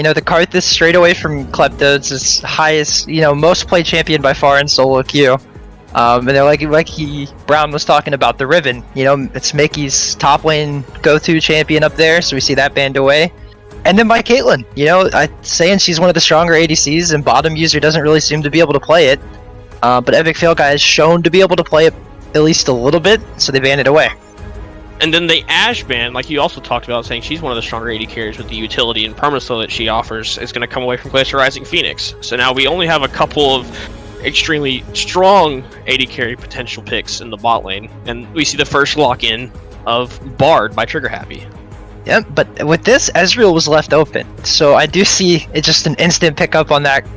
The Karthus straight away from Klepto's is highest, most played champion by far in solo queue. And they're like Brown was talking about the Riven. It's Mickey's top lane go-to champion up there, so we see that banned away. And then by Caitlyn, saying she's one of the stronger ADCs, and bottom user doesn't really seem to be able to play it. But Epic Fail Guy is shown to be able to play it at least a little bit, so they banned it away. And then the Ashe ban, like you also talked about, saying she's one of the stronger AD carries with the utility and permaslow that she offers, is going to come away from Glacial Rising Phoenix. So now we only have a couple of extremely strong AD carry potential picks in the bot lane, and we see the first lock-in of Bard by Trigger Happy. Yeah, but with this, Ezreal was left open, so I do see it just an instant pickup on that.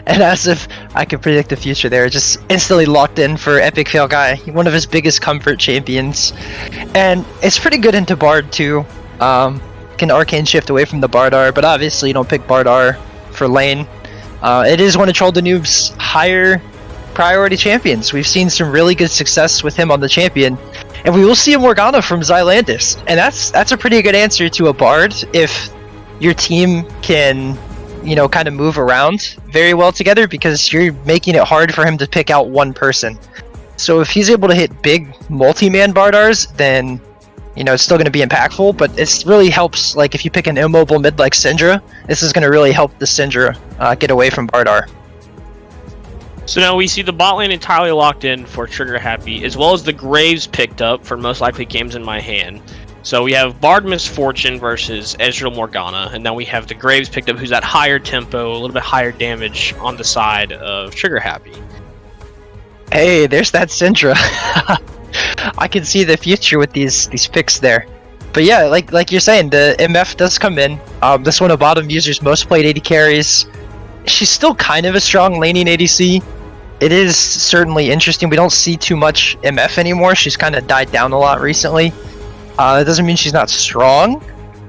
And as if I could predict the future there, just instantly locked in for Epic Fail Guy, one of his biggest comfort champions. And it's pretty good into Bard too. Can Arcane shift away from the Bardar, but obviously you don't pick Bardar for lane. It is one of Troll the Noob's higher priority champions. We've seen some really good success with him on the champion. And we will see a Morgana from Xylandis. And that's a pretty good answer to a Bard if your team can kind of move around very well together, because you're making it hard for him to pick out one person. So if he's able to hit big multi-man Bardars, then it's still going to be impactful, but it really helps, like if you pick an immobile mid like Syndra, this is going to really help the Syndra get away from Bardar. So now we see the bot lane entirely locked in for Trigger Happy, as well as the Graves picked up for most likely games in my hand. So we have Bard Misfortune versus Ezreal Morgana, and then we have the Graves picked up, who's at higher tempo, a little bit higher damage on the side of Trigger Happy. Hey, there's that Syndra. I can see the future with these picks there. But yeah, like you're saying, the MF does come in. This one of bottom users most played AD carries. She's still kind of a strong laning ADC. It is certainly interesting. We don't see too much MF anymore. She's kind of died down a lot recently. That doesn't mean she's not strong,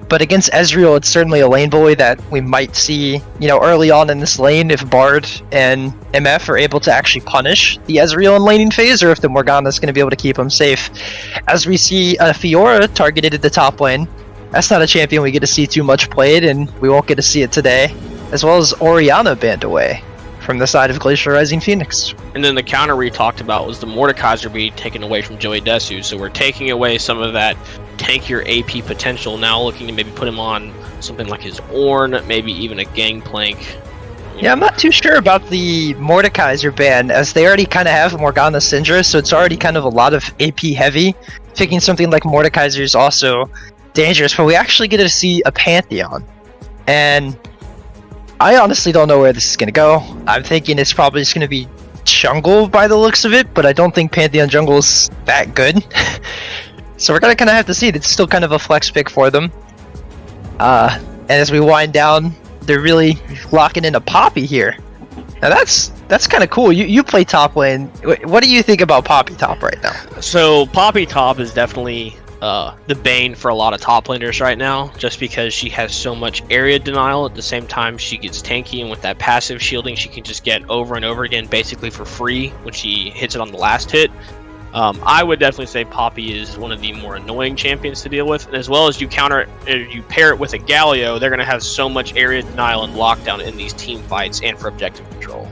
but against Ezreal, it's certainly a lane bully that we might see, early on in this lane if Bard and MF are able to actually punish the Ezreal in laning phase, or if the Morgana is going to be able to keep them safe. As we see Fiora targeted at the top lane, that's not a champion we get to see too much played, and we won't get to see it today, as well as Orianna banned away from the side of Glacial Rising Phoenix. And then the counter we talked about was the Mordekaiser being taken away from Joey Desu, so we're taking away some of that tankier AP potential, now looking to maybe put him on something like his Ornn, maybe even a Gangplank. Yeah, I'm not too sure about the Mordekaiser ban, as they already kind of have Morgana Syndra, so it's already kind of a lot of AP heavy. Picking something like Mordekaiser is also dangerous, but we actually get to see a Pantheon. And I honestly don't know where this is going to go. I'm thinking it's probably just going to be jungle by the looks of it, but I don't think Pantheon jungle is that good. So we're going to kind of have to see. It's still kind of a flex pick for them. And as we wind down, they're really locking in a Poppy here. Now that's kind of cool. You play top lane. What do you think about Poppy top right now? So Poppy top is definitely the bane for a lot of top laners right now, just because she has so much area denial. At the same time, she gets tanky, and with that passive shielding, she can just get over and over again basically for free when she hits it on the last hit. I would definitely say Poppy is one of the more annoying champions to deal with, and as well as you pair it with a Galio, they're going to have so much area denial and lockdown in these team fights and for objective control.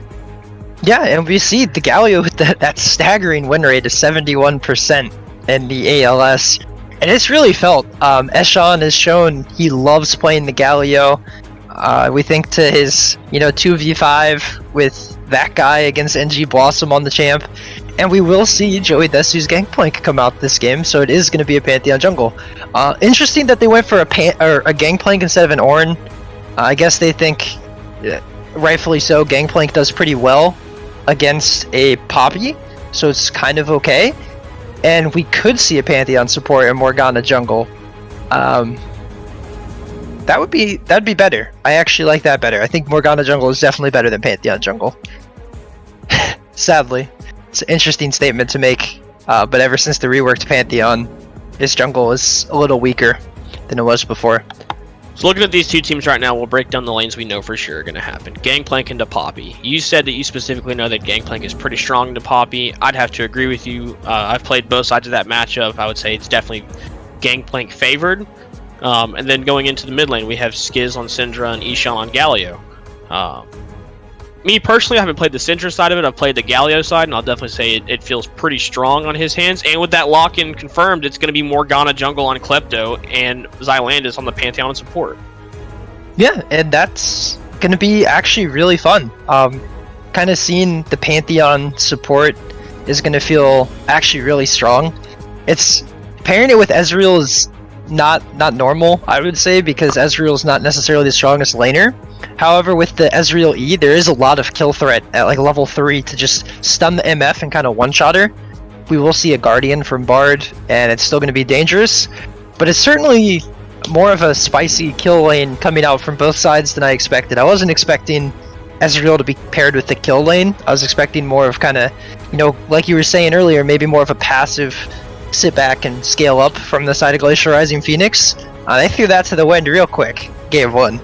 Yeah, and we see the Galio with that staggering win rate of 71% in the ALS. And it's really felt. Eshan has shown he loves playing the Galio. We think to his 2v5 with that guy against NG Blossom on the champ. And we will see Joey Desu's Gangplank come out this game, so it is going to be a Pantheon jungle. Interesting that they went for a Gangplank instead of an Ornn. I guess they think, rightfully so, Gangplank does pretty well against a Poppy, so it's kind of okay. And we could see a Pantheon support in Morgana jungle. That'd be better. I actually like that better. I think Morgana jungle is definitely better than Pantheon jungle. Sadly, it's an interesting statement to make. But ever since the reworked Pantheon, his jungle is a little weaker than it was before. So looking at these two teams right now, we'll break down the lanes we know for sure are going to happen. Gangplank into Poppy. You said that you specifically know that Gangplank is pretty strong into Poppy. I'd have to agree with you. I've played both sides of that matchup. I would say it's definitely Gangplank favored. And then going into the mid lane, we have Skiz on Syndra and Ishan on Galio. Me personally, I haven't played the Syndra side of it. I've played the Galio side, and I'll definitely say it feels pretty strong on his hands. And with that lock-in confirmed, it's going to be Morgana jungle on Klepto and Xylandis on the Pantheon and support. Yeah, and that's going to be actually really fun. Kind of seeing the Pantheon support is going to feel actually really strong. It's pairing it with Ezreal is not normal, I would say, because Ezreal is not necessarily the strongest laner. However, with the Ezreal E, there is a lot of kill threat at like level 3 to just stun the MF and kind of one-shot her. We will see a Guardian from Bard, and it's still going to be dangerous, but it's certainly more of a spicy kill lane coming out from both sides than I expected. I wasn't expecting Ezreal to be paired with the kill lane. I was expecting more of kind of, like you were saying earlier, maybe more of a passive sit back and scale up from the side of Glacial Rising Phoenix. They threw that to the wind real quick. Game 1.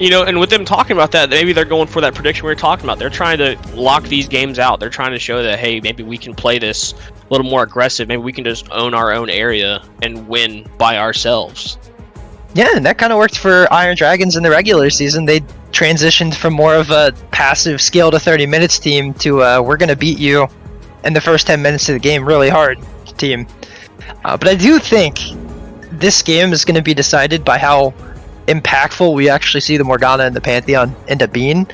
And with them talking about that, maybe they're going for that prediction we were talking about. They're trying to lock these games out. They're trying to show that, hey, maybe we can play this a little more aggressive. Maybe we can just own our own area and win by ourselves. Yeah, and that kind of worked for Iron Dragons in the regular season. They transitioned from more of a passive scale to 30 minutes team to we're going to beat you in the first 10 minutes of the game really hard team. But I do think this game is going to be decided by how impactful we actually see the Morgana and the Pantheon end up being,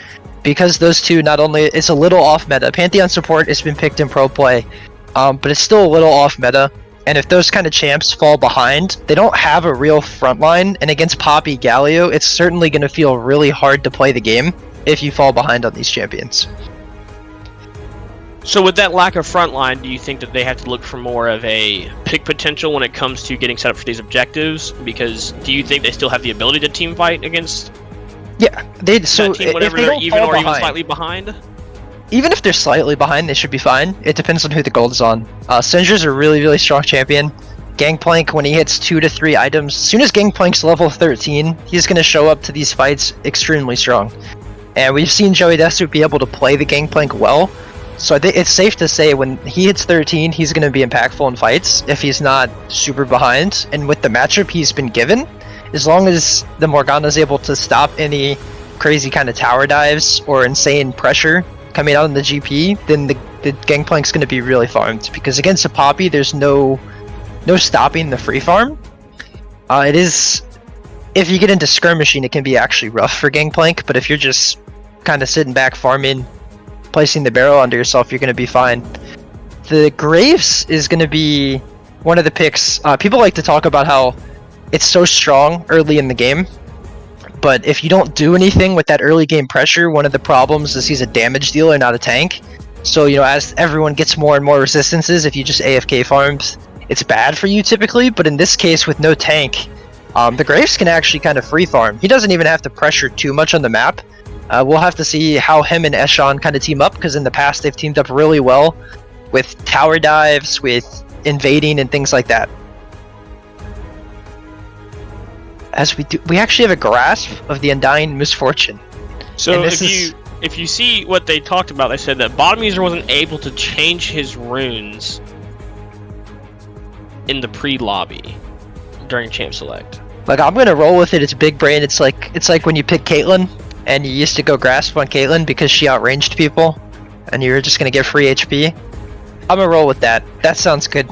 because those two, not only it's a little off meta. Pantheon support has been picked in pro play, but it's still a little off meta. And if those kind of champs fall behind, they don't have a real front line. And against Poppy Galio, it's certainly going to feel really hard to play the game if you fall behind on these champions. So with that lack of front line, do you think that they have to look for more of a pick potential when it comes to getting set up for these objectives? Because do you think they still have the ability to team fight against that team whenever they're even or even slightly behind? Even if they're slightly behind, they should be fine. It depends on who the gold is on. Syndra's a really, really strong champion. Gangplank, when he hits 2 to 3 items, as soon as Gangplank's level 13, he's going to show up to these fights extremely strong. And we've seen Joey Desu be able to play the Gangplank well. So I think it's safe to say when he hits 13, he's going to be impactful in fights if he's not super behind. And with the matchup he's been given, as long as the Morgana is able to stop any crazy kind of tower dives or insane pressure coming out in the GP, then the Gangplank's going to be really farmed. Because against a Poppy, there's no stopping the free farm. It is, if you get into skirmishing, it can be actually rough for Gangplank, but if you're just kind of sitting back farming, placing the barrel under yourself, you're going to be fine. The Graves is going to be one of the picks. People like to talk about how it's so strong early in the game, but if you don't do anything with that early game pressure, one of the problems is he's a damage dealer, not a tank. So, as everyone gets more and more resistances, if you just AFK farms, it's bad for you typically, but in this case with no tank, the Graves can actually kind of free farm. He doesn't even have to pressure too much on the map. We'll have to see how him and Eshan kind of team up, because in the past they've teamed up really well with tower dives, with invading and things like that. As we actually have a grasp of the Undying Misfortune. So if you see what they talked about, they said that bottom user wasn't able to change his runes in the pre-lobby during champ select. Like, I'm gonna roll with it. It's big brain. It's like when you pick Caitlyn and you used to go grasp on Caitlyn because she outranged people and you were just gonna get free HP. I'm gonna roll with that. That sounds good.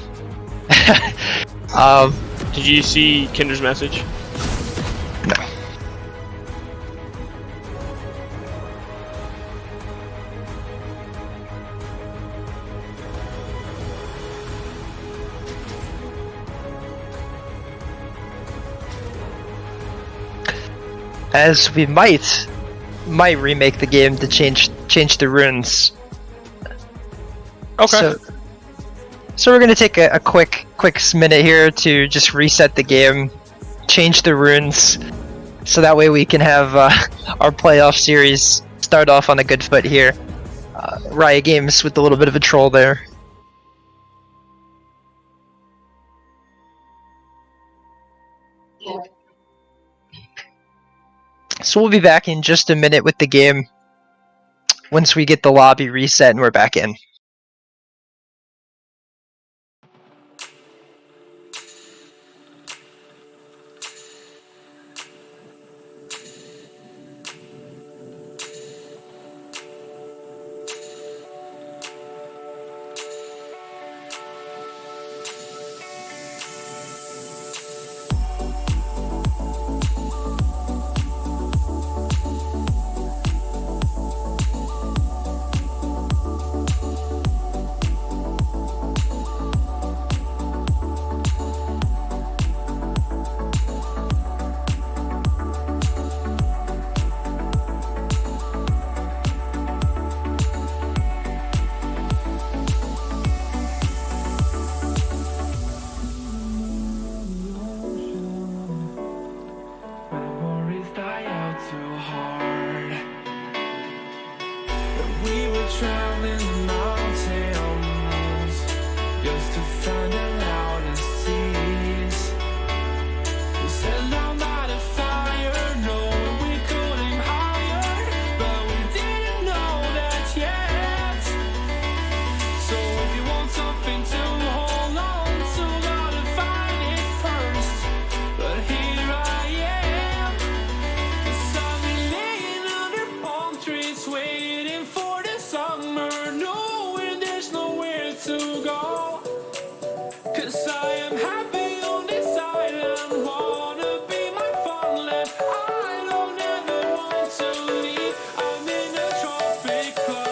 Did you see Kinder's message? No. As we might remake the game to change the runes. Okay. So we're gonna take a quick minute here to just reset the game, change the runes, so that way we can have our playoff series start off on a good foot here. Riot Games with a little bit of a troll there. So we'll be back in just a minute with the game once we get the lobby reset and we're back in. hard. But we were traveling the mountains just to find the loudest seas. We set down by the fire, knowing we could aim higher, but we didn't know that yet. So if you want something to hold on to, gotta find it first. But here I am, 'cause I've been laying under palm trees, waiting for the summer, knowing there's nowhere to go. 'Cause I am happy on this island, wanna be my farmland. I don't ever want to leave, I'm in a tropic club.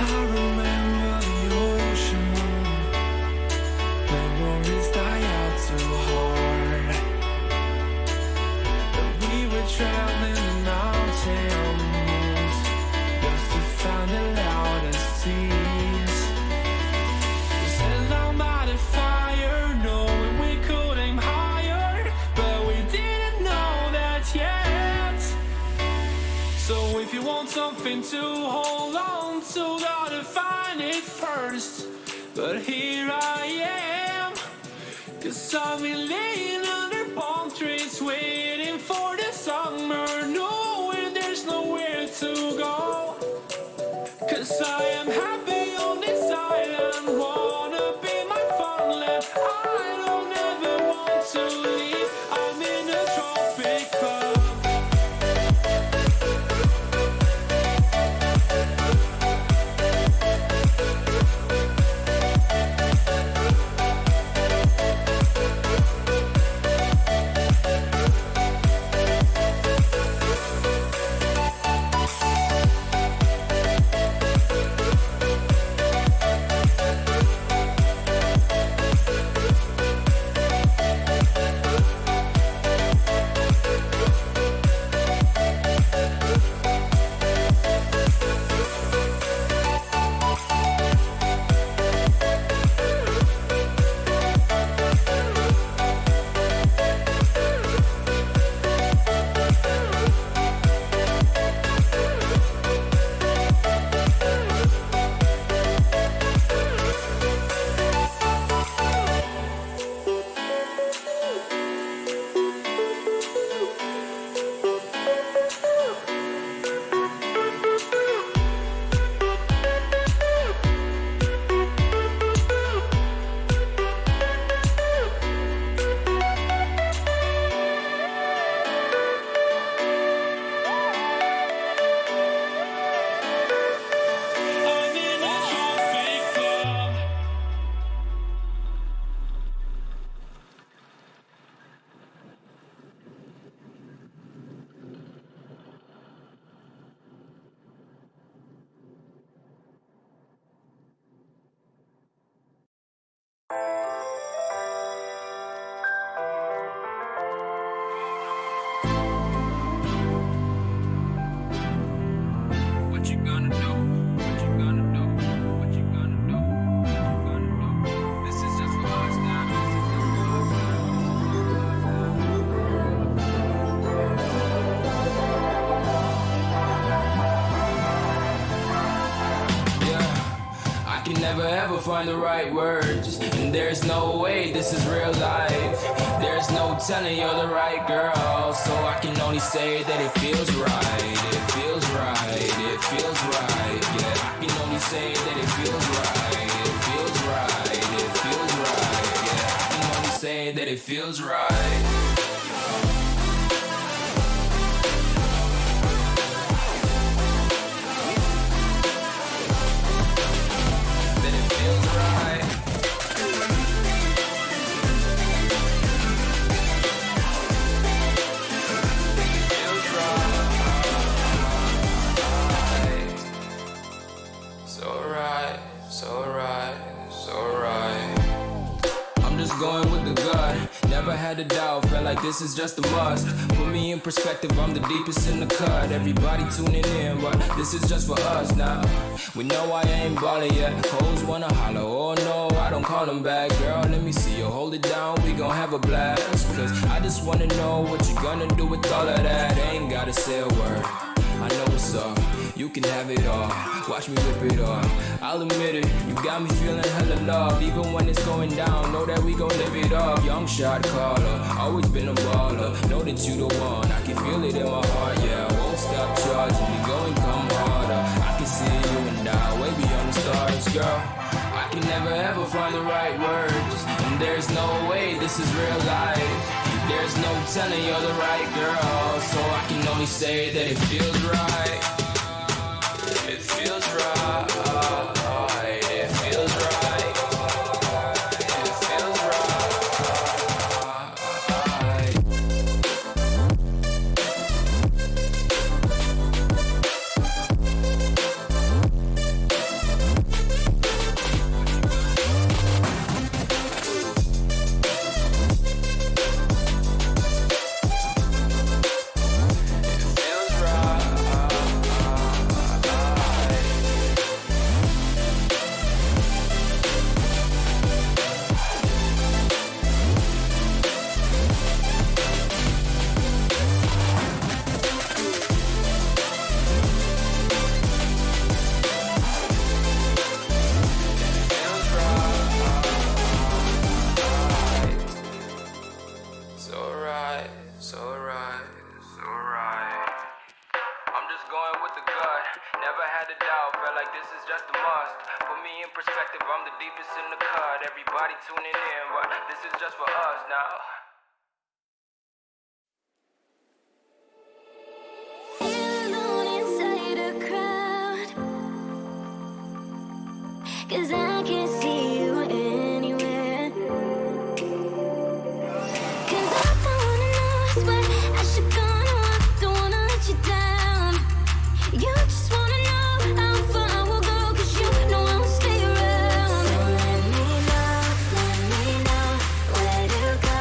I remember the ocean, memories die out too hard. But we were traveling the mountains just to find the loudest seas. We sat down by the fire, knowing we could aim higher, but we didn't know that yet. So if you want something to hold on to, gotta find it first. But here I am, 'cause I've been laying under palm trees, waiting for the summer, knowing there's nowhere to go. 'Cause I am happy on this island, wanna be my farmland. I don't ever want to leave, I'm in a tropic club. I'm in a tropic club. What you gonna do? What you gonna do? What you gonna do? What you gonna do? This is just for us now. Yeah, I can never ever find the right words, and there's no way this is real life. There's no telling you're the right girl, so I can only say that it feels right. It feels right. It feels right. Yeah, I can only say that it feels right. It feels right. It feels right. Yeah, I can only say that it feels right. this is just a must. Put me in perspective, I'm the deepest in the cut. Everybody tuning in, but this is just for us now. We know I ain't ballin' yet. Hoes wanna holler, oh no, I don't call them back. Girl, let me see you hold it down, we gon' have a blast. Cause I just wanna know what you gonna do with all of that. Ain't gotta say a word, I know what's up. You can have it all, watch me rip it off. I'll admit it, you got me feeling hella love. Even when it's going down, know that we gon' live it up. Young shot caller, always been a baller. Know that you the one, I can feel it in my heart. Yeah, I won't stop charging, we go and come harder. I can see you and I, way beyond the stars, girl. I can never ever find the right words, and there's no way this is real life. There's no telling you're the right girl, so I can only say that it feels right. It feels right. It feels right. It feels right. Everybody tuning in, but this is just for us now. Alone inside a crowd, 'cause I can't see you anywhere. 'Cause I don't wanna know what I should gonna walk, don't wanna let you down. You just wanna know how far I will go, 'cause you know I won't stay around. So let me know where to go.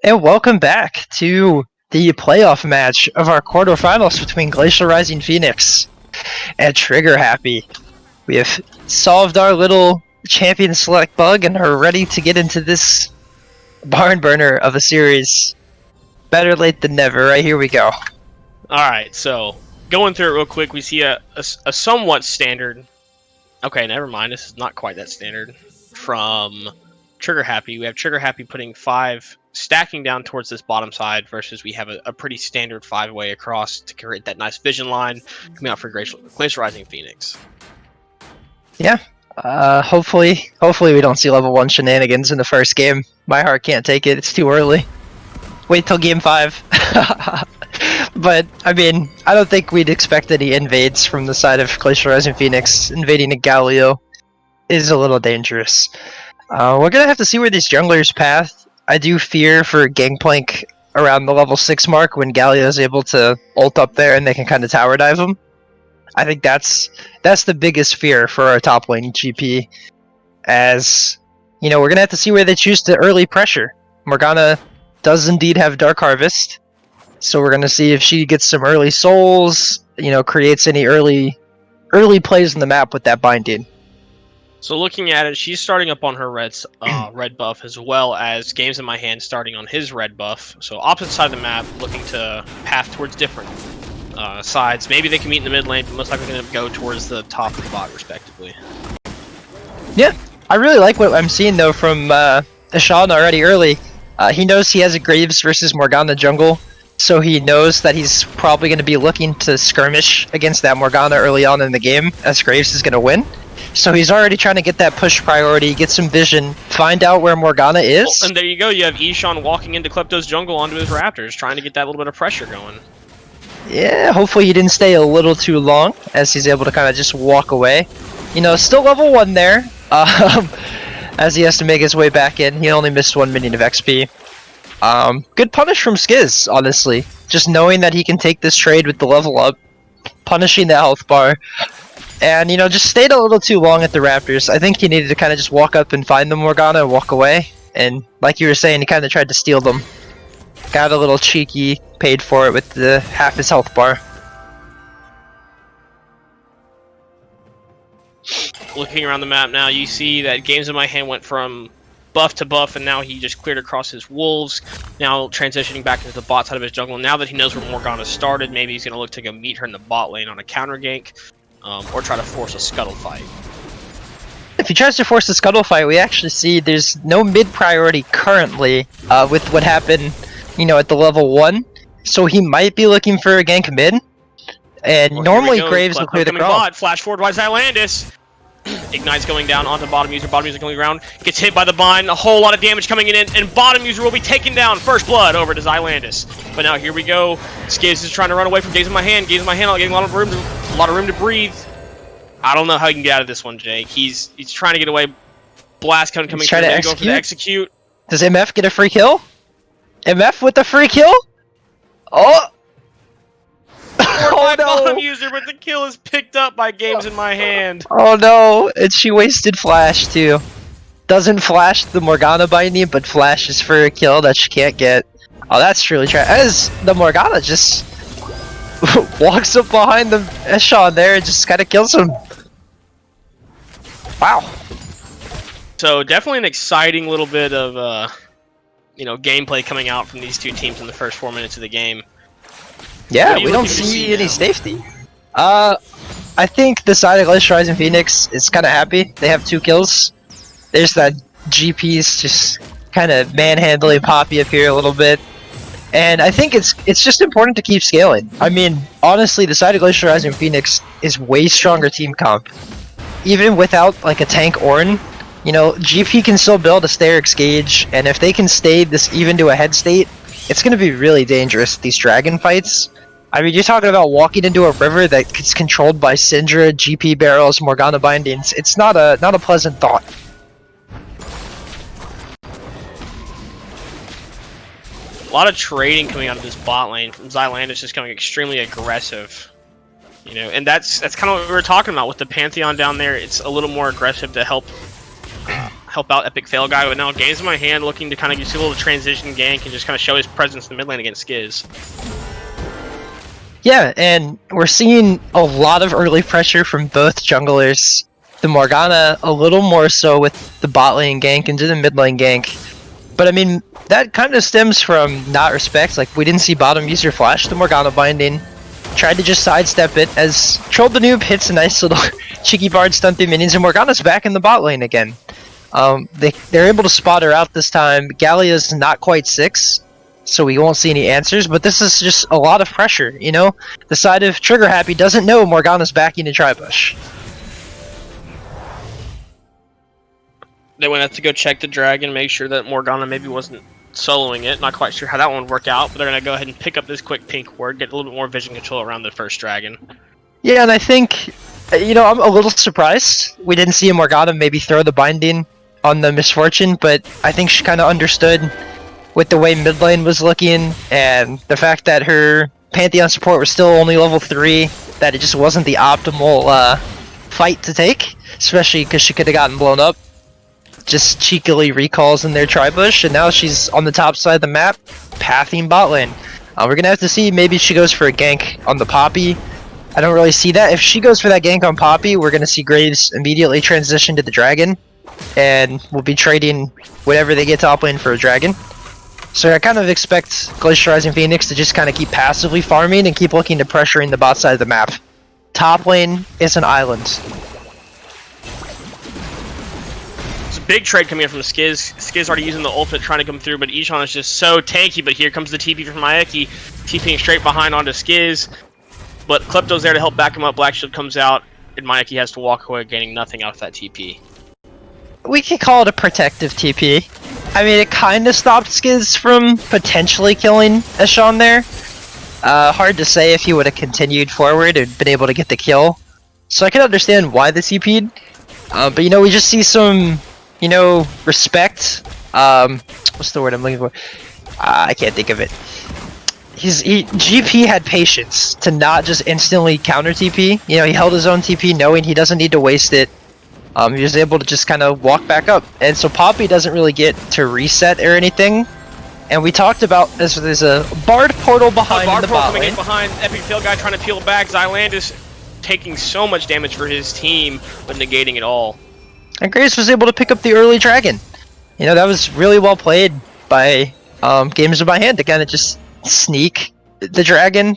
And welcome back to the playoff match of our quarterfinals between Glacial Rising Phoenix and Trigger Happy. We have solved our little champion select bug and are ready to get into this barn burner of a series. Better late than never, right? Here we go. Alright, so going through it real quick, we see a somewhat standard. Okay, never mind. This is not quite that standard. From Trigger Happy, we have Trigger Happy putting 5 stacking down towards this bottom side versus we have a pretty standard 5-way across to create that nice vision line coming out for Glacial Rising Phoenix. Yeah. Hopefully we don't see level 1 shenanigans in the first game. My heart can't take it. It's too early. Wait till game 5. But, I mean, I don't think we'd expect any invades from the side of Glacial Rising Phoenix. Invading a Galio is a little dangerous. We're gonna have to see where these junglers path. I do fear for Gangplank around the level 6 mark when Galio is able to ult up there and they can kind of tower dive him. I think that's the biggest fear for our top lane GP, as, you know, we're gonna have to see where they choose to early pressure. Morgana does indeed have Dark Harvest, so we're gonna see if she gets some early souls, you know, creates any early plays in the map with that binding. So looking at it, she's starting up on her red buff, as well as Games in My Hand starting on his red buff. So opposite side of the map, looking to path towards different sides. Maybe they can meet in the mid lane, but most likely going to go towards the top and the bot, respectively. Yeah, I really like what I'm seeing though from Ashawn already early. He knows he has a Graves versus Morgana jungle, so he knows that he's probably going to be looking to skirmish against that Morgana early on in the game, as Graves is going to win. So he's already trying to get that push priority, get some vision, find out where Morgana is. Well, and there you go, you have Ishan walking into Klepto's jungle onto his Raptors, trying to get that little bit of pressure going. Yeah, hopefully he didn't stay a little too long, as he's able to kind of just walk away. You know, still level 1 there, as he has to make his way back in. He only missed 1 minion of XP. Good punish from Skiz, honestly. Just knowing that he can take this trade with the level up, punishing the health bar. And, you know, just stayed a little too long at the Raptors. I think he needed to kind of just walk up and find the Morgana and walk away. And like you were saying, he kind of tried to steal them. Got a little cheeky, paid for it with the half his health bar. Looking around the map now, you see that Games in My Hand went from buff to buff, and now he just cleared across his wolves, now transitioning back into the bot side of his jungle. Now that he knows where Morgana started, maybe he's going to look to go meet her in the bot lane on a counter gank. Or try to force a scuttle fight. If he tries to force a scuttle fight, we actually see there's no mid priority currently with what happened, you know, at the level 1. So he might be looking for a gank mid. And Well, normally Graves will clear the coming crawl. bot, flash forward by Xylandis. Ignite's going down onto bottom user going around, gets hit by the bind, a whole lot of damage coming in, and bottom user will be taken down. First blood over to Xylandis. But now here we go. Skiz is trying to run away from Games in My Hand. Games in My Hand not getting a lot of room to breathe. I don't know how he can get out of this one, Jake. He's trying to get away. Blast coming He's through. trying to Go for the execute. Does MF get a free kill? MF with the free kill? Oh! By Oh bottom no! user, but the kill is picked up by Games in My Hand. Oh no! And she wasted flash too. Doesn't flash the Morgana binding, but flashes for a kill that she can't get. Oh, that's truly trash. As the Morgana just walks up behind the Eshawn there and just kind of kills him. Wow. So definitely an exciting little bit of you know, gameplay coming out from these two teams in the first 4 minutes of the game. Yeah, What are you we don't looking to see see any now? safety. I think the side of Glacial Rising Phoenix is kind of happy. They have 2 kills. There's that GP's just kind of manhandling Poppy up here a little bit. And I think it's just important to keep scaling. I mean, honestly, the side of Glacial Rising Phoenix is way stronger team comp. Even without like a tank Ornn, you know, GP can still build a Sterix gauge, and if they can stay this even to a head state, it's going to be really dangerous, these dragon fights. I mean, you're talking about walking into a river that gets controlled by Syndra, GP barrels, Morgana bindings. It's not a pleasant thought. A lot of trading coming out of this bot lane from Xylandis, just going extremely aggressive. You know, and that's kind of what we were talking about with the Pantheon down there. It's a little more aggressive to help help out Epic Fail Guy, but now Game's in my hand, looking to kind of just do a little transition gank and just kind of show his presence in the mid lane against Skiz. Yeah, and we're seeing a lot of early pressure from both junglers. The Morgana a little more so with the bot lane gank into the mid lane gank. But I mean, that kind of stems from not respect. Like, we didn't see bottom use your flash, the Morgana binding. Tried to just sidestep it as Troll the Noob hits a nice little cheeky bard stun through minions, and Morgana's back in the bot lane again. They're able to spot her out this time. Gallia's not quite 6, so we won't see any answers, but this is just a lot of pressure, you know? The side of Trigger Happy doesn't know Morgana's backing a Tribush. They went out to go check the dragon, make sure that Morgana maybe wasn't soloing it. Not quite sure how that one worked out, but they're going to go ahead and pick up this quick pink ward, get a little bit more vision control around the first dragon. Yeah, and I think, you know, I'm a little surprised we didn't see a Morgana maybe throw the binding on the Misfortune, but I think she kind of understood with the way mid lane was looking, and the fact that her Pantheon support was still only level 3, that it just wasn't the optimal fight to take, especially because she could have gotten blown up. Just cheekily recalls in their Tribush, and now she's on the top side of the map, pathing bot lane. We're gonna have to see, maybe she goes for a gank on the Poppy. I don't really see that. If she goes for that gank on Poppy, we're gonna see Graves immediately transition to the Dragon, and we'll be trading whatever they get top lane for a Dragon. So I kind of expect Glacial Rising Phoenix to just kind of keep passively farming and keep looking to pressuring the bot side of the map. Top lane is an island. Big trade coming in from Skiz. Skiz already using the ultimate trying to come through, but Ishan is just so tanky. But here comes the TP from Maeki, TPing straight behind onto Skiz. But Klepto's there to help back him up. Black Shield comes out, and Maeki has to walk away, gaining nothing out of that TP. We could call it a protective TP. I mean, it kind of stopped Skiz from potentially killing Ishan there. Hard to say if he would have continued forward and been able to get the kill. So I can understand why the TP'd. But, you know, we just see some, you know, respect. What's the word I'm looking for? I can't think of it. GP had patience to not just instantly counter TP. You know, he held his own TP knowing he doesn't need to waste it. He was able to just kind of walk back up. And so Poppy doesn't really get to reset or anything. And we talked about this. There's a Bard portal behind Bard the portal bot coming lane. in behind Epic Fail Guy trying to peel back. Xylandis taking so much damage for his team, but negating it all. And Graves was able to pick up the early dragon. You know, that was really well played by Games of My Hand to kind of just sneak the dragon.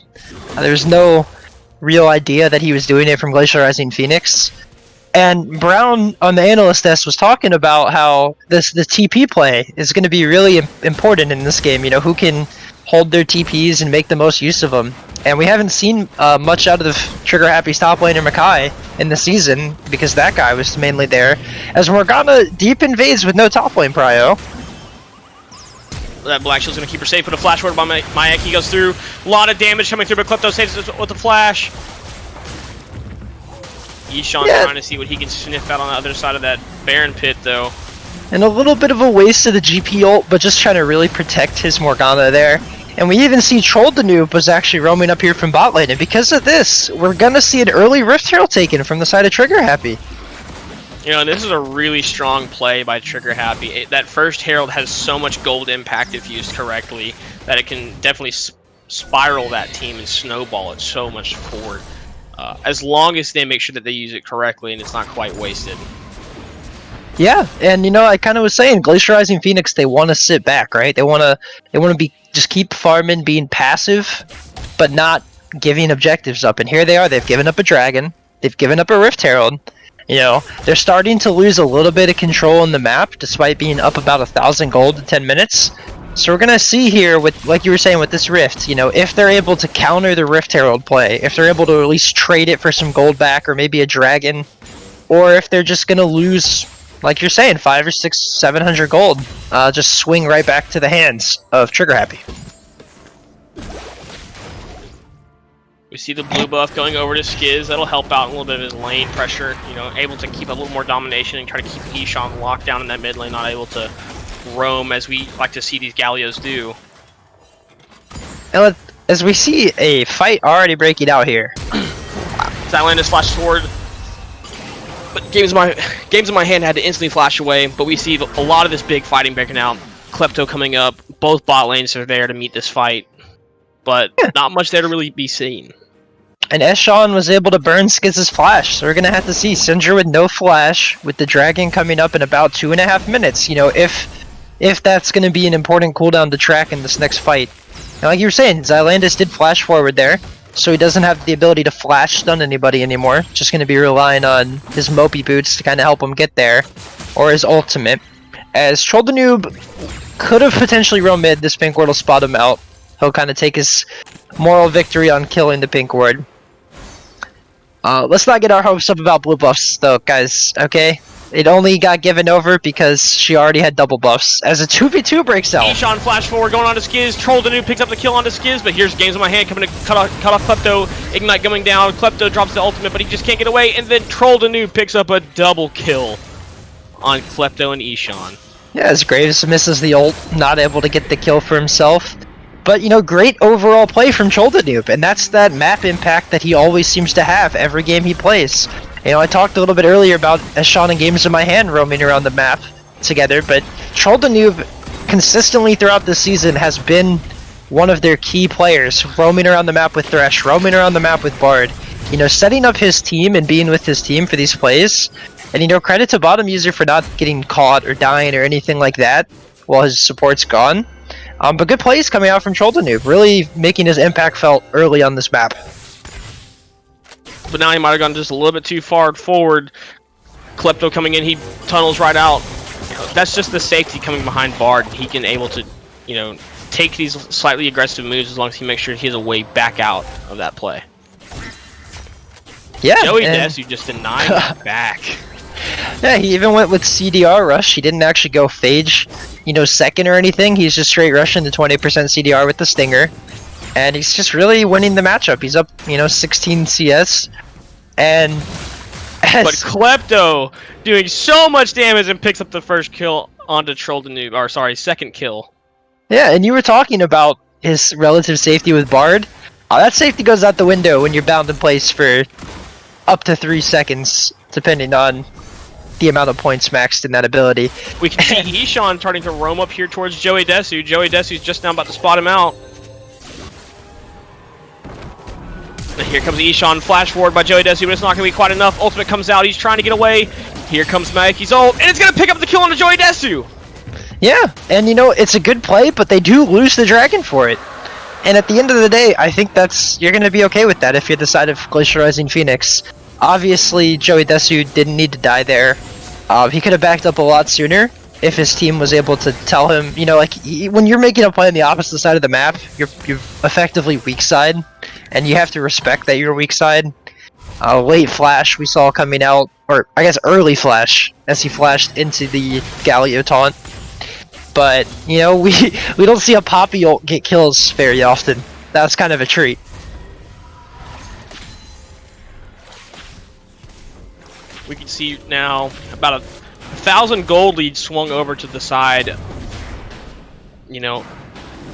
There was no real idea that he was doing it from Glacial Rising Phoenix. And Brown on the analyst desk was talking about how the TP play is going to be really important in this game. You know, who can hold their TPs and make the most use of them. And we haven't seen much out of the Trigger Happy's top laner Makai in the season because that guy was mainly there. As Morgana deep invades with no top lane prio. That Black Shield's going to keep her safe, but a flash ward by Maeki goes through. A lot of damage coming through, but Klepto saves it with the flash. Ishan trying to see what he can sniff out on the other side of that Baron pit, though. And a little bit of a waste of the GP ult, but just trying to really protect his Morgana there. And we even see Troll the Noob was actually roaming up here from bot lane, and because of this, we're gonna see an early Rift Herald taken from the side of Trigger Happy. You know, this is a really strong play by Trigger Happy. That first Herald has so much gold impact if used correctly that it can definitely spiral that team and snowball it so much forward. As long as they make sure that they use it correctly and it's not quite wasted. Yeah, and you know, I kind of was saying, Glacial Rising Phoenix, they want to sit back, right? They want to be just keep farming, being passive, but not giving objectives up. And here they are. They've given up a dragon. They've given up a Rift Herald. You know, they're starting to lose a little bit of control on the map, despite being up about 1,000 gold in 10 minutes. So we're gonna see here, with like you were saying with this Rift, you know, if they're able to counter the Rift Herald play, if they're able to at least trade it for some gold back or maybe a dragon, or if they're just gonna lose, like you're saying, 500 or 600, 700 gold, just swing right back to the hands of Trigger Happy. We see the blue buff going over to Skiz. That'll help out a little bit of his lane pressure. You know, able to keep a little more domination and try to keep Ishan locked down in that mid lane, not able to roam as we like to see these Gallios do. And as we see a fight already breaking out here. Xylandis flashes forward. But games in my hand had to instantly flash away. But we see a lot of this big fighting breaking out. Klepto coming up. Both bot lanes are there to meet this fight, but not much there to really be seen. And Eshawn was able to burn Skizz's flash, so we're gonna have to see Syndra with no flash, with the dragon coming up in about 2.5 minutes. You know, if that's gonna be an important cooldown to track in this next fight. And like you were saying, Xylandis did flash forward there, so he doesn't have the ability to flash stun anybody anymore. Just gonna be relying on his Mopey boots to kind of help him get there, or his ultimate. As Troll the Noob could have potentially roamed mid, this pink ward will spot him out. He'll kind of take his moral victory on killing the pink ward. Let's not get our hopes up about blue buffs though, guys, okay? It only got given over because she already had double buffs. As a 2v2 breaks out. Ishan flash forward going on to Skiz. Troll the Noob picks up the kill onto Skiz, but here's games in my hand coming to cut off Klepto. Ignite coming down. Klepto drops the ultimate, but he just can't get away. And then Troll the Noob picks up a double kill on Klepto and Ishan. Yeah, as Graves misses the ult, not able to get the kill for himself. But, you know, great overall play from Troll the Noob, and that's that map impact that he always seems to have every game he plays. You know, I talked a little bit earlier about Eshawn and Games in My Hand roaming around the map together, but Troll the Noob consistently throughout the season has been one of their key players, roaming around the map with Thresh, roaming around the map with Bard. You know, setting up his team and being with his team for these plays. And, you know, credit to Bottom User for not getting caught or dying or anything like that while his support's gone. But good plays coming out from Troll the Noob, really making his impact felt early on this map. But now he might have gone just a little bit too far forward. Klepto coming in, he tunnels right out. That's just the safety coming behind Bard. He can able to, you know, take these slightly aggressive moves as long as he makes sure he has a way back out of that play. Yeah, Joey Desu just denied him back. Yeah, he even went with CDR rush. He didn't actually go Phage, you know, second or anything. He's just straight rushing the 20% CDR with the Stinger. And he's just really winning the matchup. He's up, you know, 16 CS. And but Klepto doing so much damage and picks up the first kill onto Troll the Noob. Or sorry, second kill. Yeah, and you were talking about his relative safety with Bard. That safety goes out the window when you're bound in place for up to 3 seconds, depending on the amount of points maxed in that ability. We can see Ishan starting to roam up here towards Joey Desu. Joey Desu's just now about to spot him out. And here comes Ishan, flash forward by Joey Desu, but it's not going to be quite enough. Ultimate comes out, he's trying to get away. Here comes Maeki's ult, and it's going to pick up the kill on Joey Desu! Yeah, and you know, it's a good play, but they do lose the dragon for it. And at the end of the day, I think you're going to be okay with that if you decide of Glacial Rising Phoenix. Obviously, Joey Desu didn't need to die there. He could have backed up a lot sooner if his team was able to tell him, you know, like, when you're making a play on the opposite side of the map, you're effectively weak side, and you have to respect that you're weak side. Late flash we saw coming out, or I guess early flash, as he flashed into the Galio taunt. But, you know, we don't see a Poppy ult get kills very often. That's kind of a treat. We can see now about 1,000 gold lead swung over to the side. You know,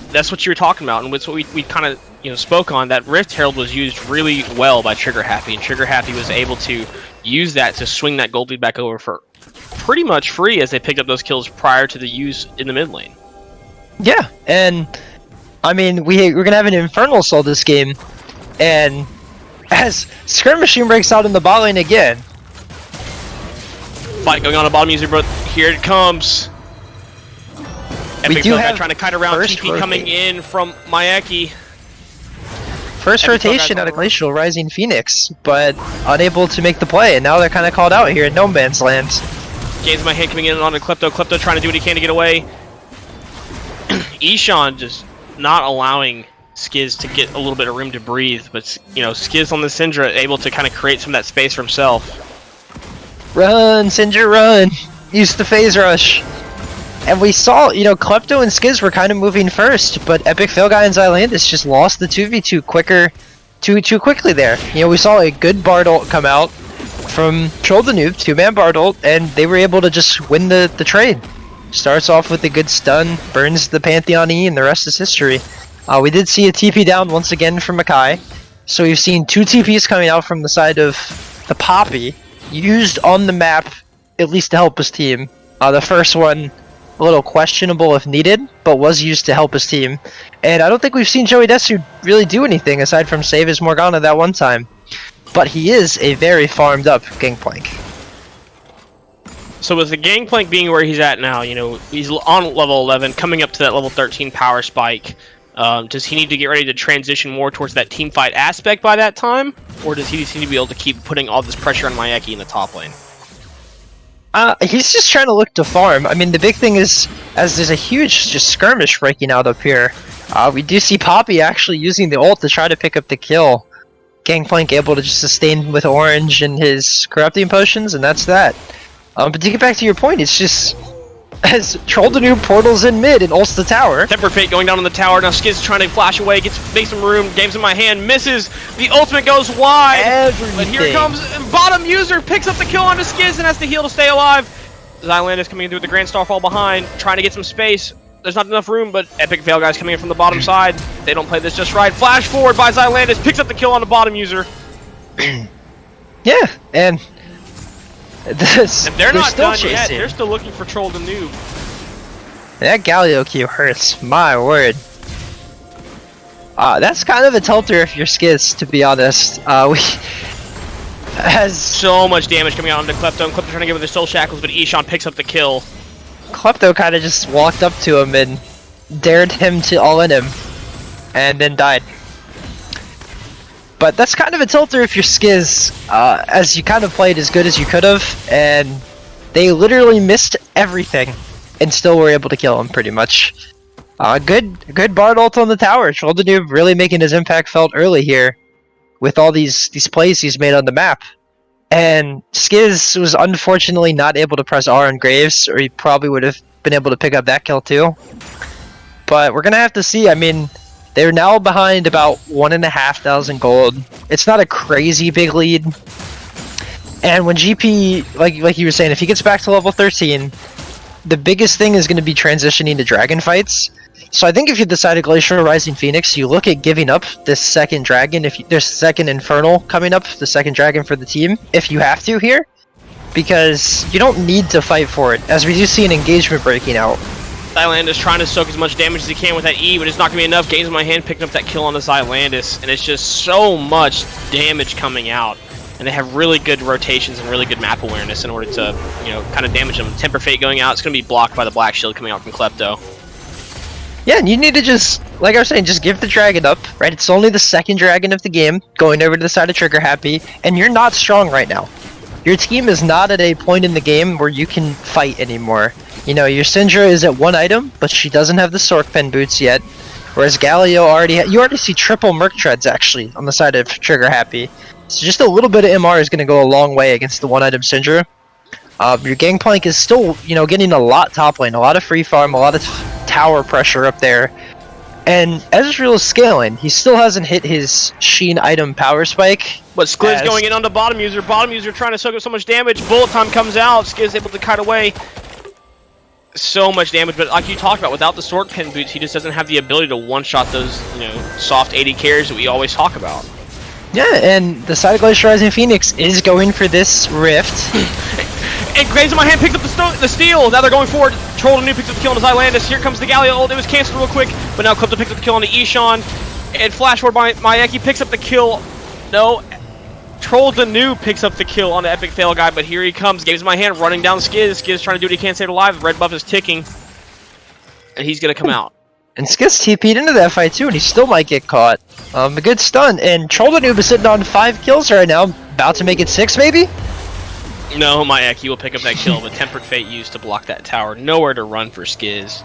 that's what you were talking about, and it's what we kind of, you know, spoke on. That Rift Herald was used really well by Trigger Happy, and Trigger Happy was able to use that to swing that gold lead back over for pretty much free as they picked up those kills prior to the use in the mid lane. Yeah, and I mean, we're gonna have an Infernal Soul this game, and as Skirmishing breaks out in the bot lane again. Fight going on at bottom user, but here it comes. Epic do have trying to kite around. TP coming in from Maeki. First rotation out of Glacial Rising Phoenix, but unable to make the play, and now they're kind of called out here in No Man's Land. Games my hand coming in onto Klepto. Klepto trying to do what he can to get away. Ishan just not allowing Skiz to get a little bit of room to breathe, but, you know, Skiz on the Syndra able to kind of create some of that space for himself. Run, Syndra, run! Use the phase rush. And we saw, you know, Klepto and Skiz were kind of moving first, but Epic Failguy and Xylandis just lost the 2v2 too quickly there. You know, we saw a good Bard ult come out from Troll the Noob, 2-man Bard ult, and they were able to just win the trade. Starts off with a good stun, burns the Pantheon E, and the rest is history. We did see a TP down once again from Makai, so we've seen 2 TPs coming out from the side of the Poppy, used on the map, at least to help his team. The first one, a little questionable if needed, but was used to help his team. And I don't think we've seen Joey Desu really do anything aside from save his Morgana that one time. But he is a very farmed up Gangplank. So with the Gangplank being where he's at now, you know, he's on level 11, coming up to that level 13 power spike. Does he need to get ready to transition more towards that team fight aspect by that time? Or does he just need to be able to keep putting all this pressure on Mayeki in the top lane? He's just trying to look to farm. I mean, the big thing is, as there's a huge just skirmish breaking out up here, we do see Poppy actually using the ult to try to pick up the kill. Gangplank able to just sustain with Orange and his corrupting potions, and that's that. But to get back to your point, it's just as Trolldanube portals in mid and ults the tower. Tempered Fate going down on the tower. Now Skiz trying to flash away, makes some room, games in my hand, misses. The ultimate goes wide. Everything. But here comes bottom user, picks up the kill onto Skiz and has to heal to stay alive. Xylandis coming in through the Grand Starfall behind, trying to get some space. There's not enough room, but Epic Veil guys coming in from the bottom side. They don't play this just right. Flash forward by Xylandis, picks up the kill on the bottom user. Yeah, and this, And they're not still done yet. chasing. They're still looking for Trolldanube. That Galio Q hurts, my word. That's kind of a tilter if you're Skiz, to be honest. We has So much damage coming out onto Klepto, and Klepto trying to give him the soul shackles, but Ishan picks up the kill. Klepto kind of just walked up to him and dared him to all in him, and then died. But that's kind of a tilter if you're Skiz, as you kind of played as good as you could have, and they literally missed everything, and still were able to kill him pretty much. Good Bard ult on the tower. Trolldanube really making his impact felt early here, with all these plays he's made on the map. And Skiz was unfortunately not able to press R on Graves, or he probably would have been able to pick up that kill too. But we're gonna have to see. I mean, they're now behind about 1,500 gold. It's not a crazy big lead. And when GP, like you were saying, if he gets back to level 13, the biggest thing is going to be transitioning to dragon fights. So I think if you decided Glacial Rising Phoenix, you look at giving up this second dragon. If there's second Infernal coming up, the second dragon for the team, if you have to here, because you don't need to fight for it, as we do see an engagement breaking out. Xylandis trying to soak as much damage as he can with that E, but it's not going to be enough. Gains in my hand, picking up that kill on the Xylandis, and it's just so much damage coming out. And they have really good rotations and really good map awareness in order to, you know, kind of damage them. Temper Fate going out, it's going to be blocked by the Black Shield coming out from Klepto. Yeah, and you need to just, like I was saying, just give the dragon up, right? It's only the second dragon of the game, going over to the side of Trigger Happy, and you're not strong right now. Your team is not at a point in the game where you can fight anymore. You know, your Syndra is at one item, but she doesn't have the Sork Pen boots yet, whereas Galio you already see triple Merc Treads, actually, on the side of Trigger Happy. So just a little bit of MR is going to go a long way against the one-item Syndra. Your Gangplank is still, you know, getting a lot top lane, a lot of free farm, a lot of tower pressure up there. And Ezreal is scaling. He still hasn't hit his Sheen item power spike. But Skliz going in on the bottom user. Bottom user trying to soak up so much damage. Bullet time comes out. Skliz able to kite away. So much damage, but like you talked about, without the Sork Pen boots, he just doesn't have the ability to one-shot those, you know, soft 80 carries that we always talk about. Yeah, and the side of Glacial Rising Phoenix is going for this rift. And Graves in my hand picks up the steal. Now they're going forward. Trolldanube picks up the kill on Xylandis. Here comes the Galio ult. It was canceled real quick, but now Klepto picks up the kill on the Ishan. And flash forward by Mayeki picks up the kill. No, Trolldanube picks up the kill on the Epic Fail guy, but here he comes. Games in my hand, running down Skiz. Skiz trying to do what he can to stay alive. The red buff is ticking, and he's gonna come out. And Skiz TP'd into that fight too, and he still might get caught. A good stun, and Trolldanube is sitting on 5 kills right now, about to make it 6 maybe? No, Mayeki will pick up that kill, but Tempered Fate used to block that tower. Nowhere to run for Skiz.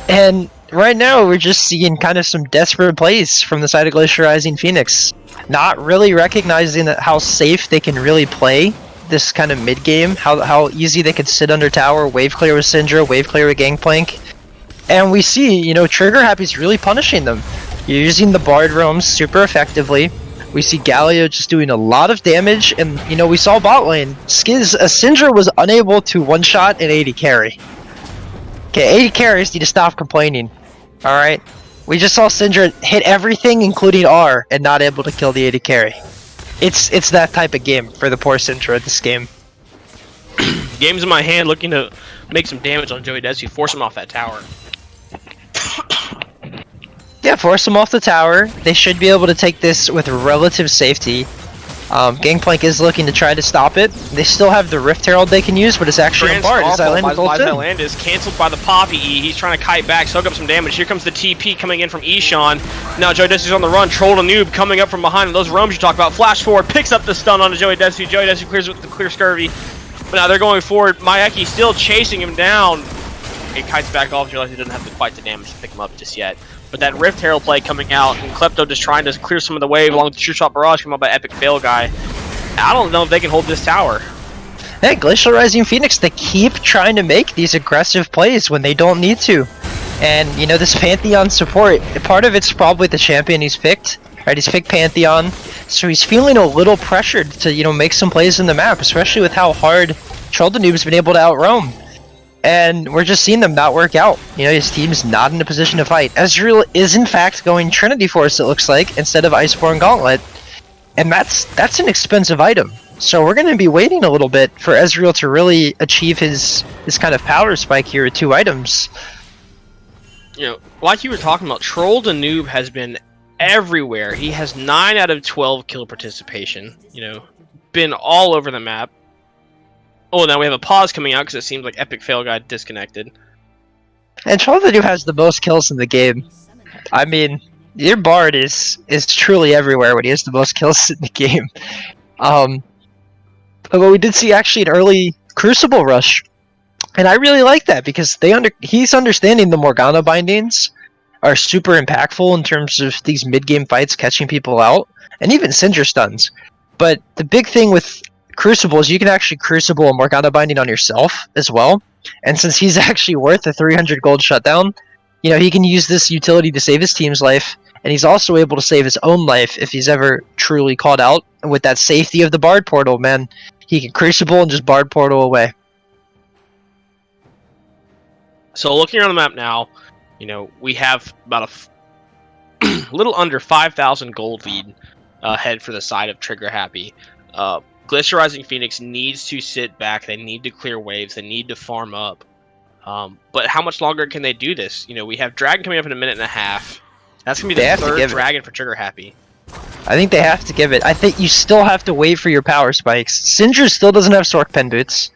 And right now we're just seeing kind of some desperate plays from the side of Glacial Rising Phoenix. Not really recognizing how safe they can really play this kind of mid-game, how easy they can sit under tower, wave clear with Syndra, wave clear with Gangplank. And we see, you know, Trigger Happy's really punishing them. You're using the Bard roams super effectively. We see Galio just doing a lot of damage, and, you know, we saw bot lane. Syndra was unable to one-shot an 80 carry. Okay, 80 carries need to stop complaining. Alright? We just saw Syndra hit everything, including R, and not able to kill the 80 carry. it's that type of game for the poor Syndra at this game. Game's in my hand, looking to make some damage on Joey Desi, force him off that tower. Yeah, force them off the tower. They should be able to take this with relative safety. Gangplank is looking to try to stop it. They still have the Rift Herald they can use, but it's actually a Bard. Zylandes is cancelled by the Poppy E. He's trying to kite back, soak up some damage. Here comes the TP coming in from Ishan. Now Joey Desi's on the run. Troll to Noob coming up from behind. And those roams you talk about. Flash forward, picks up the stun onto Joey Desi. Joey Desi clears with the clear scurvy. But now they're going forward. Mayeki still chasing him down. He kites back off. Realizes he doesn't have quite the damage to pick him up just yet. But that Rift Herald play coming out, and Klepto just trying to clear some of the wave along with the True Shot Barrage coming out by Epic Fail Guy. I don't know if they can hold this tower. Hey, Glacial Rising Phoenix, they keep trying to make these aggressive plays when they don't need to. And, you know, this Pantheon support, part of it's probably the champion he's picked. Right, he's picked Pantheon, so he's feeling a little pressured to, you know, make some plays in the map, especially with how hard Troll the Noob's been able to outroam. And we're just seeing them not work out. You know, his team's not in a position to fight. Ezreal is in fact going Trinity Force, it looks like, instead of Iceborne Gauntlet. And that's an expensive item. So we're going to be waiting a little bit for Ezreal to really achieve his kind of power spike here with 2 items. You know, like you were talking about, Troll the Noob has been everywhere. He has 9 out of 12 kill participation. You know, been all over the map. Oh, now we have a pause coming out because it seems like Epic Fail got disconnected. And Troll the Noob has the most kills in the game. I mean, your Bard is truly everywhere when he has the most kills in the game. But we did see actually an early Crucible rush, and I really like that because he's understanding the Morgana bindings are super impactful in terms of these mid-game fights catching people out, and even Syndra stuns. But the big thing with Crucible is you can actually Crucible a Morgana binding on yourself as well, and since he's actually worth a 300 gold shutdown, you know, he can use this utility to save his team's life, and he's also able to save his own life if he's ever truly caught out. And with that safety of the Bard portal, man, he can Crucible and just Bard portal away. So looking around the map now, you know, we have about a little under 5,000 gold lead ahead for the side of Trigger Happy. Glacial Rising Phoenix needs to sit back. They need to clear waves. They need to farm up. But how much longer can they do this? You know, we have Dragon coming up in a minute and a half. That's going to be the third Dragon for Trigger Happy. I think they have to give it. I think you still have to wait for your power spikes. Syndra still doesn't have Sork Pen Boots.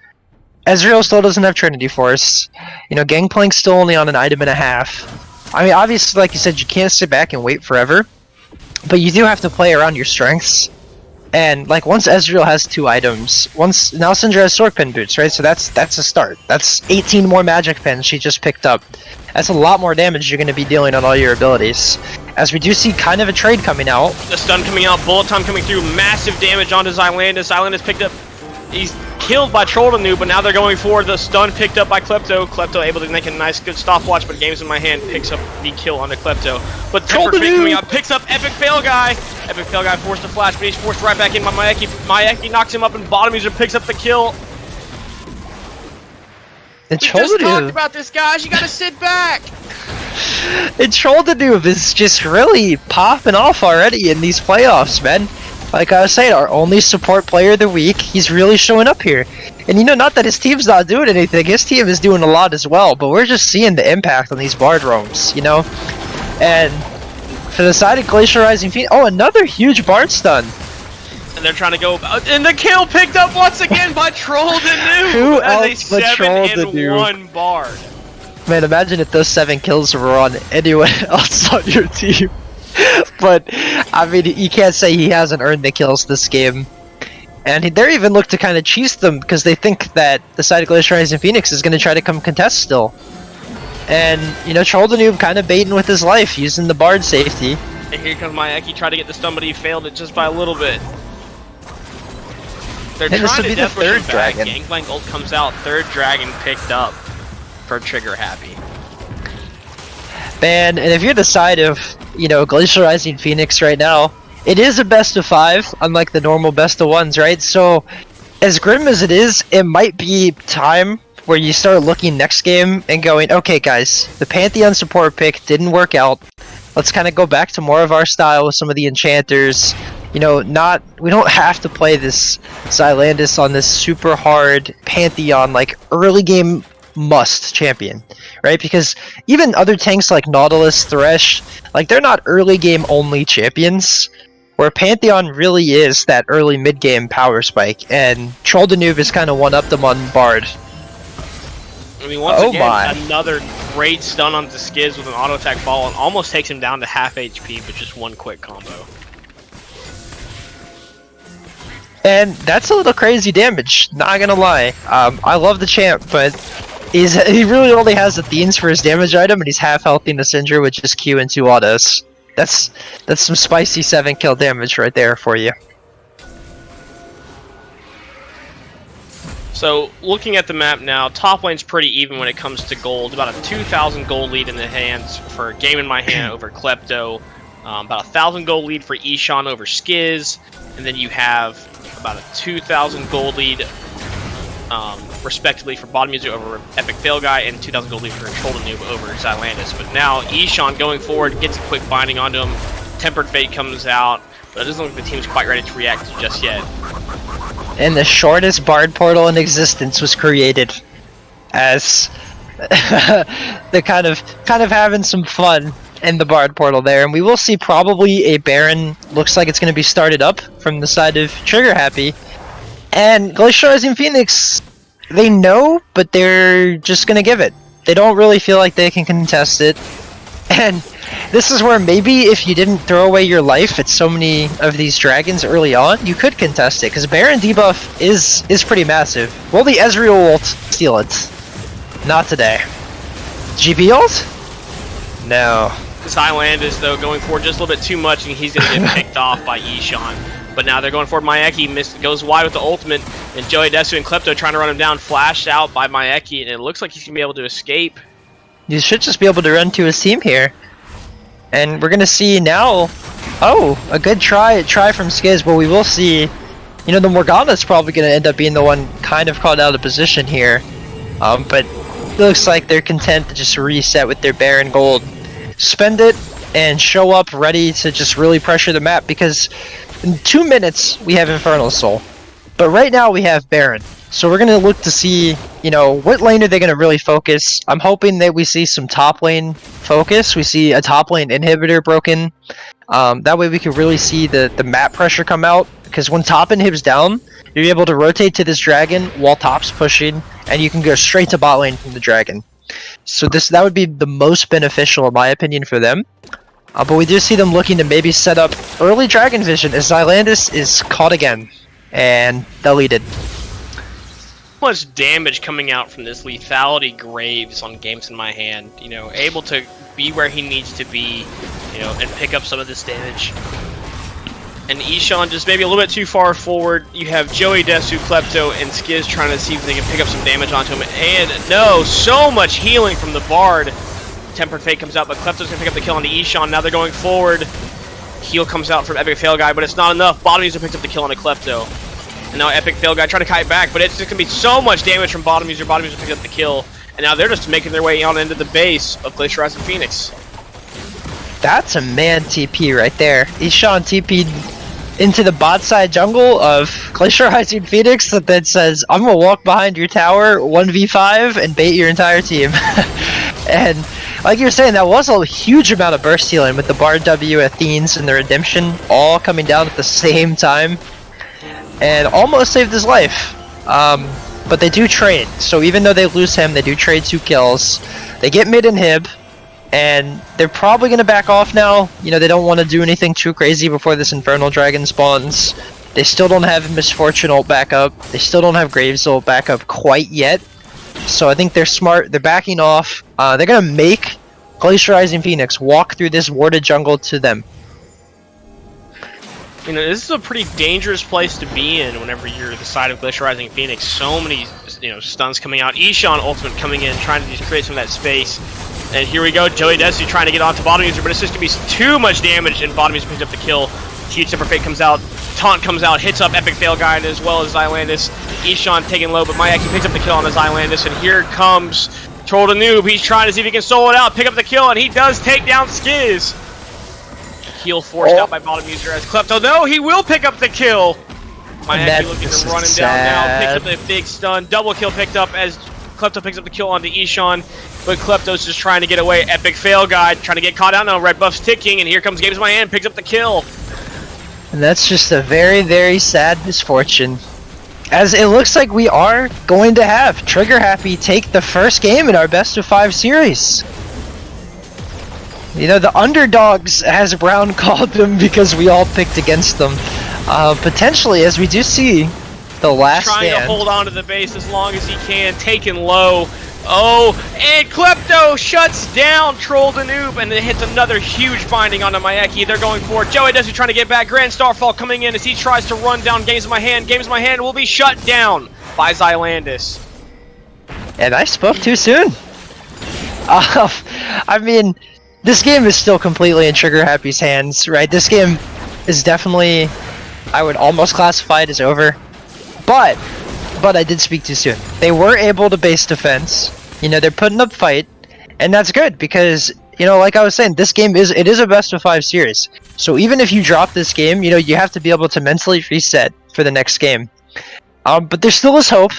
Ezreal still doesn't have Trinity Force. You know, Gangplank's still only on an item and a half. I mean, obviously, like you said, you can't sit back and wait forever. But you do have to play around your strengths. And, like, once Ezreal has 2 items, now Syndra has Sork Pen Boots, right? So that's a start. That's 18 more magic pens she just picked up. That's a lot more damage you're going to be dealing on all your abilities. As we do see kind of a trade coming out. The stun coming out, bullet time coming through, massive damage onto Zylandis. Zylandis picked up, he's killed by Troll the Noob, but now they're going forward. The stun picked up by Klepto. Klepto able to make a nice, good stopwatch, but Games in My Hand picks up the kill onto Klepto. But Troll the Noob coming out, picks up Epic Fail Guy. Epic Fail Guy forced to flash, but he's forced right back in by Mayeki. Mayeki knocks him up, and bottom user picks up the kill. And we just talked about this, guys. You gotta sit back. And Troll the Noob is just really popping off already in these playoffs, man. Like I was saying, our only support player of the week, he's really showing up here. And you know, not that his team's not doing anything, his team is doing a lot as well, but we're just seeing the impact on these Bard roams, you know? And for the side of Glacial Rising Phoenix, oh, another huge Bard stun. And they're trying to go, and the kill picked up once again by Troll the Noob. Who else but Troll the Noob? 1 Bard. Man, imagine if those 7 kills were on anyone else on your team. But, I mean, you can't say he hasn't earned the kills this game. And they're even look to kind of cheese them because they think that the side of Glacial Rising Phoenix is going to try to come contest still. And, you know, Troll the Noob kind of baiting with his life, using the Bard safety. And here comes Mayeki, tried to get the stun, but he failed it just by a little bit. They're and trying this will to be the 3rd dragon. Gangplank ult comes out, 3rd dragon picked up for Trigger Happy. Man, and if you're the side of, you know, Glacial Rising Phoenix right now, it is a best of 5, unlike the normal best of 1s, right? So, as grim as it is, it might be time where you start looking next game and going, okay guys, the Pantheon support pick didn't work out. Let's kind of go back to more of our style with some of the enchanters. you know, we don't have to play this Xylandis on this super hard Pantheon like early game must champion, right? Because even other tanks like Nautilus, Thresh, like they're not early game only champions. Where Pantheon really is that early mid game power spike, and Troll Danube is kind of one up them on Bard. I mean, once again, another great stun on the Skiz with an auto attack ball and almost takes him down to half HP with just one quick combo. And that's a little crazy damage, not gonna lie. I love the champ, but he really only has the Theans for his damage item, and he's half healthy in the Syndra with just Q and 2 autos. That's some spicy 7 kill damage right there for you. So, looking at the map now, top lane's pretty even when it comes to gold. About a 2,000 gold lead in the hands for Game in My Hand over Klepto. About a 1,000 gold lead for Ishan over Skiz. And then you have about a 2,000 gold lead, respectively, for Bottom User over Epic Fail Guy, and 2,000 gold lead for Troll Noob over Xylandis. But now, Ishan going forward gets a quick binding onto him. Tempered Fate comes out, but it doesn't look like the team's quite ready to react just yet. And the shortest Bard portal in existence was created as they're kind of having some fun in the Bard portal there, and we will see probably a Baron. Looks like it's going to be started up from the side of Trigger Happy, and Glacial Rising Phoenix. They know, but they're just going to give it. They don't really feel like they can contest it, and this is where maybe if you didn't throw away your life at so many of these dragons early on, you could contest it, because Baron debuff is pretty massive. Will the Ezreal ult steal it? Not today. GP ult? No. Xylandis, though, going forward just a little bit too much, and he's going to get picked off by Ishan. But now they're going forward. Mayeki goes wide with the ultimate, and Joey Desu and Klepto trying to run him down, flashed out by Mayeki, and it looks like he's going to be able to escape. You should just be able to run to his team here. And we're going to see now, a good try from Skiz, but we will see, you know, the Morgana's probably going to end up being the one kind of caught out of position here. But it looks like they're content to just reset with their Baron Gold. Spend it and show up ready to just really pressure the map, because in 2 minutes we have Infernal Soul. But right now we have Baron. So we're going to look to see, you know, what lane are they going to really focus. I'm hoping that we see some top lane focus. We see a top lane inhibitor broken. That way we can really see the map pressure come out. Because when top inhibs down, you're able to rotate to this dragon while top's pushing. And you can go straight to bot lane from the dragon. So that would be the most beneficial, in my opinion, for them. But we do see them looking to maybe set up early dragon vision as Xylandis is caught again. And deleted. Much damage coming out from this lethality Graves on Games in My Hand, you know, able to be where he needs to be, you know, and pick up some of this damage. And Ishan just maybe a little bit too far forward. You have Joey Desu, Klepto, and Skiz trying to see if they can pick up some damage onto him. And no, so much healing from the Bard. Tempered Fate comes out, but Klepto's gonna pick up the kill on the Ishan. Now they're going forward. Heal comes out from Epic Fail Guy, but it's not enough. Bottom user picks up the kill on the Klepto. And now Epic Fail Guy trying to kite back, but it's just going to be so much damage from Bottom user. Bottom user picks up the kill. And now they're just making their way on into the base of Glacial Rising Phoenix. That's a man TP right there. Ishan TP'd into the bot side jungle of Glacial Rising Phoenix that says, I'm going to walk behind your tower 1v5 and bait your entire team. And like you were saying, that was a huge amount of burst healing with the Bard W, Athenes, and the Redemption all coming down at the same time. And almost saved his life. But they do trade. So even though they lose him, they do trade 2 kills. They get mid inhib. And they're probably going to back off now. You know, they don't want to do anything too crazy before this Infernal Dragon spawns. They still don't have Misfortune ult backup. They still don't have Graves ult backup quite yet. So I think they're smart. They're backing off. They're going to make Glacial Rising Phoenix walk through this warded jungle to them. You know, this is a pretty dangerous place to be in whenever you're the side of Glacial Rising Phoenix. So many, you know, stuns coming out. Ishan ultimate coming in, trying to just create some of that space. And here we go, Joey Desu trying to get onto bottom user, but it's just going to be too much damage, and bottom user picks up the kill. Huge Temper Fate comes out, Taunt comes out, hits up Epic Fail Guy as well as Xylandis. Ishan taking low, but Mayeki picks up the kill on the Xylandis, and here comes Troll the Noob. He's trying to see if he can solo it out, pick up the kill, and he does take down Skiz. Heal forced out by bottom user as Klepto. No, he will pick up the kill. Mayeki looking to run him down now. Picks up the big stun. Double kill picked up as Klepto picks up the kill onto Ishan. But Klepto's just trying to get away. Epic fail guide. Trying to get caught out now. Red buff's ticking. And here comes Games My Hand. Picks up the kill. And that's just a very, very sad misfortune. As it looks like we are going to have Trigger Happy take the first game in our best of 5 series. You know, the underdogs, as Brown called them, because we all picked against them. Potentially, as we do see the last Trying stand. to hold on to the base as long as he can, taken low. Oh, and Klepto shuts down Troll the Noob, and then hits another huge binding onto Mayeki. They're going for it. Joey Desu trying to get back. Grand Starfall coming in as he tries to run down Games My Hand. Games My Hand will be shut down by Xylandis. And I spoke too soon. I mean, this game is still completely in Trigger Happy's hands, right? This game is definitely, I would almost classify it as over. But I did speak too soon. They were able to base defense. You know, they're putting up fight, and that's good because, you know, like I was saying, this game is a best of 5 series. So even if you drop this game, you know, you have to be able to mentally reset for the next game. But there still is hope.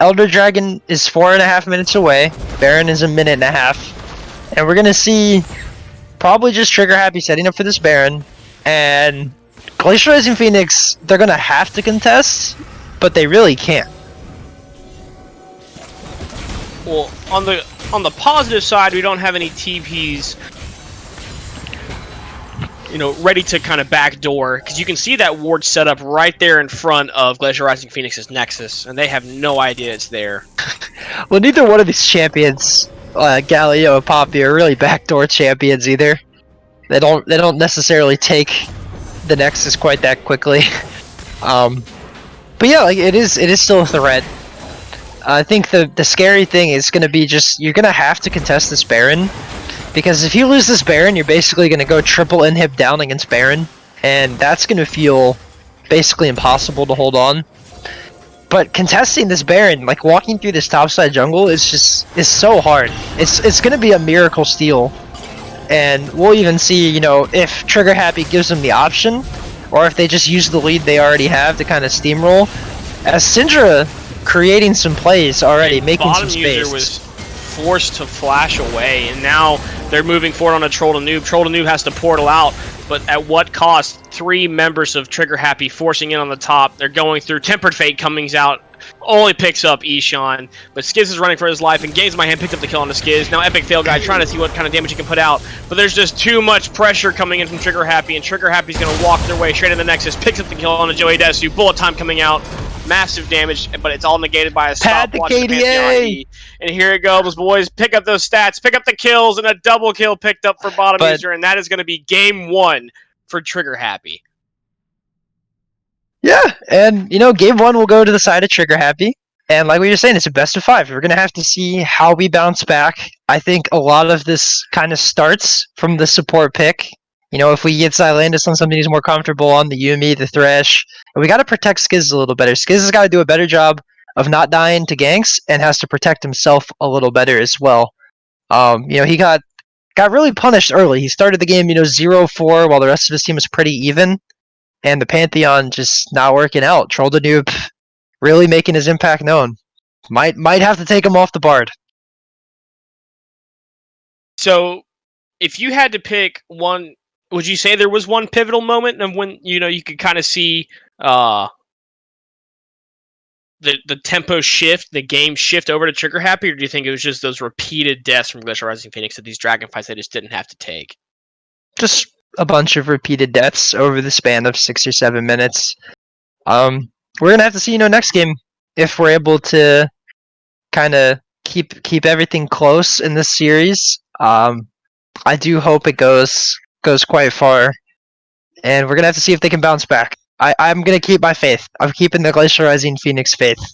Elder Dragon is 4.5 minutes away. Baron is 1.5 minutes. And we're gonna see probably just Trigger Happy setting up for this Baron. And Glacial Rising Phoenix, they're gonna have to contest, but they really can't. Well, on the positive side, we don't have any TPs, you know, ready to kind of backdoor, because you can see that ward set up right there in front of Glacial Rising Phoenix's Nexus, and they have no idea it's there. Well, neither one of these champions, Galio and Poppy, are really backdoor champions either. They don't necessarily take the Nexus quite that quickly. But yeah, like it is still a threat. I think the scary thing is going to be just you're going to have to contest this Baron, because if you lose this Baron, you're basically going to go triple inhib down against Baron, and that's going to feel basically impossible to hold on. But contesting this Baron, like walking through this topside jungle, is so hard. It's going to be a miracle steal, and we'll even see, you know, if Trigger Happy gives them the option, or if they just use the lead they already have to kind of steamroll. As Syndra creating some plays already, making some space. Bottom user was forced to flash away, and now they're moving forward on a Troll to Noob. Troll to Noob has to portal out, but at what cost? 3 members of Trigger Happy forcing in on the top. They're going through. Tempered Fate coming out. Only picks up Ishan, but Skiz is running for his life, and Games My Hand picked up the kill on the Skiz. Now Epic Fail Guy trying to see what kind of damage he can put out, but there's just too much pressure coming in from Trigger Happy, and Trigger Happy's going to walk their way straight in the Nexus, picks up the kill on the Joey Desu. Bullet time coming out, massive damage, but it's all negated by a stopwatch. And here it goes, boys. Pick up those stats, pick up the kills, and a double kill picked up for bottom user, and that is going to be game 1 for Trigger Happy. Yeah, and you know, game 1 will go to the side of Trigger Happy. And like we were saying, it's a best of 5. We're going to have to see how we bounce back. I think a lot of this kind of starts from the support pick. You know, if we get Xylandis on something he's more comfortable on, the Yuumi, the Thresh, and we got to protect Skiz a little better. Skiz has got to do a better job of not dying to ganks, and has to protect himself a little better as well. You know, he got really punished early. He started the game, you know, 0-4, while the rest of his team was pretty even. And the Pantheon just not working out. Troll the Noob really making his impact known. Might have to take him off the Bard. So, if you had to pick one, would you say there was one pivotal moment of when, you know, you could kind of see the tempo shift, the game shift over to Trigger Happy, or do you think it was just those repeated deaths from Glacial Rising Phoenix that these Dragon fights they just didn't have to take? Just a bunch of repeated deaths over the span of 6 or 7 minutes. We're gonna have to see, you know, next game if we're able to kind of keep everything close in this series. I do hope it goes quite far, and we're gonna have to see if they can bounce back. I'm gonna keep my faith. I'm keeping the Glacial Rising Phoenix faith.